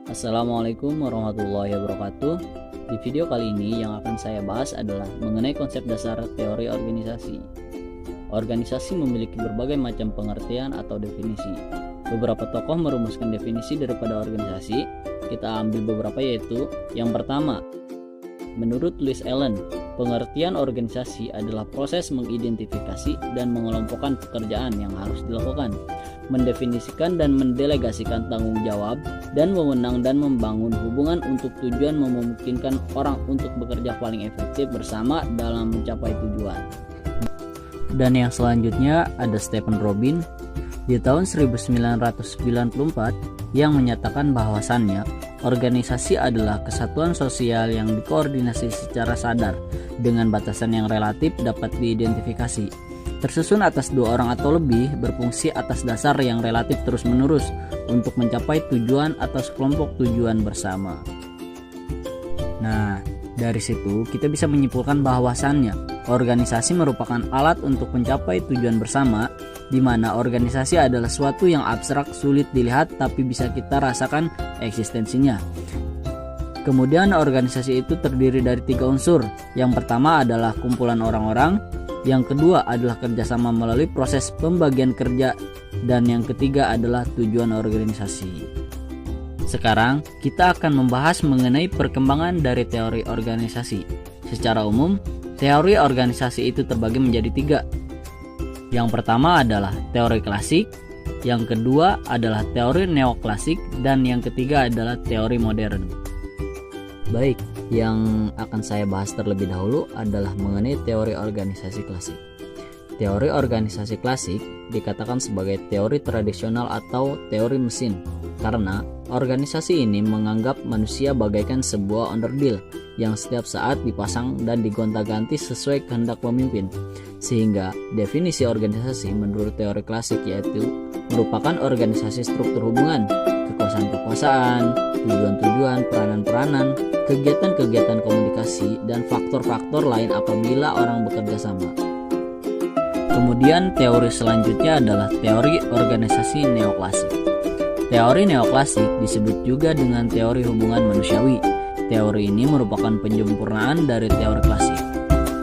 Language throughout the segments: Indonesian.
Assalamualaikum warahmatullahi wabarakatuh. Di video kali ini yang akan saya bahas adalah mengenai konsep dasar teori organisasi. Organisasi memiliki berbagai macam pengertian atau definisi. Beberapa tokoh merumuskan definisi daripada organisasi. Kita ambil beberapa, yaitu yang pertama, menurut Louis Allen, pengertian organisasi adalah proses mengidentifikasi dan mengelompokkan pekerjaan yang harus dilakukan, mendefinisikan dan mendelegasikan tanggung jawab dan wewenang, dan membangun hubungan untuk tujuan memungkinkan orang untuk bekerja paling efektif bersama dalam mencapai tujuan. Dan yang selanjutnya ada Stephen Robin di tahun 1994 yang menyatakan bahwasannya organisasi adalah kesatuan sosial yang dikoordinasi secara sadar dengan batasan yang relatif dapat diidentifikasi, tersusun atas dua orang atau lebih, berfungsi atas dasar yang relatif terus-menerus untuk mencapai tujuan atau sekelompok tujuan bersama. Nah, dari situ kita bisa menyimpulkan bahwasannya organisasi merupakan alat untuk mencapai tujuan bersama, di mana organisasi adalah suatu yang abstrak, sulit dilihat, tapi bisa kita rasakan eksistensinya. Kemudian organisasi itu terdiri dari 3 unsur. Yang pertama adalah kumpulan orang-orang, yang kedua adalah kerjasama melalui proses pembagian kerja, dan yang ketiga adalah tujuan organisasi. Sekarang kita akan membahas mengenai perkembangan dari teori organisasi. Secara umum, teori organisasi itu terbagi menjadi 3. Yang pertama adalah teori klasik, yang kedua adalah teori neoklasik, dan yang ketiga adalah teori modern. Baik, yang akan saya bahas terlebih dahulu adalah mengenai teori organisasi klasik. Teori organisasi klasik dikatakan sebagai teori tradisional atau teori mesin, karena organisasi ini menganggap manusia bagaikan sebuah onderdil yang setiap saat dipasang dan digonta-ganti sesuai kehendak pemimpin. Sehingga definisi organisasi menurut teori klasik yaitu merupakan organisasi struktur hubungan, kekuasaan-kekuasaan, tujuan-tujuan, peranan-peranan, kegiatan-kegiatan komunikasi, dan faktor-faktor lain apabila orang bekerja sama. Kemudian teori selanjutnya adalah teori organisasi neoklasik. Teori neoklasik disebut juga dengan teori hubungan manusiawi. Teori ini merupakan penyempurnaan dari teori klasik.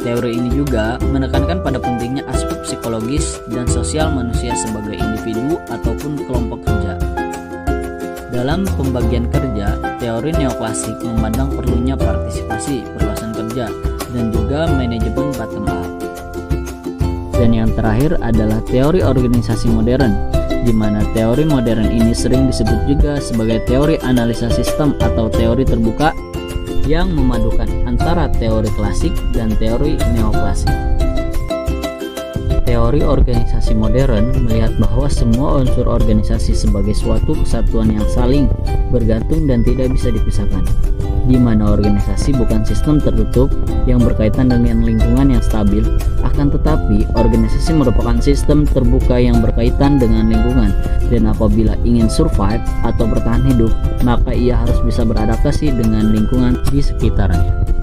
Teori ini juga menekankan pada pentingnya aspek psikologis dan sosial manusia sebagai individu ataupun kelompok kerja. Dalam pembagian kerja, teori neoklasik memandang perlunya partisipasi, perluasan kerja, dan juga manajemen bottom up. Dan yang terakhir adalah teori organisasi modern, di mana teori modern ini sering disebut juga sebagai teori analisa sistem atau teori terbuka yang memadukan antara teori klasik dan teori neoklasik. Teori organisasi modern melihat bahwa semua unsur organisasi sebagai suatu kesatuan yang saling bergantung dan tidak bisa dipisahkan, di mana organisasi bukan sistem tertutup yang berkaitan dengan lingkungan yang stabil, akan tetapi organisasi merupakan sistem terbuka yang berkaitan dengan lingkungan, dan apabila ingin survive atau bertahan hidup, maka ia harus bisa beradaptasi dengan lingkungan di sekitarnya.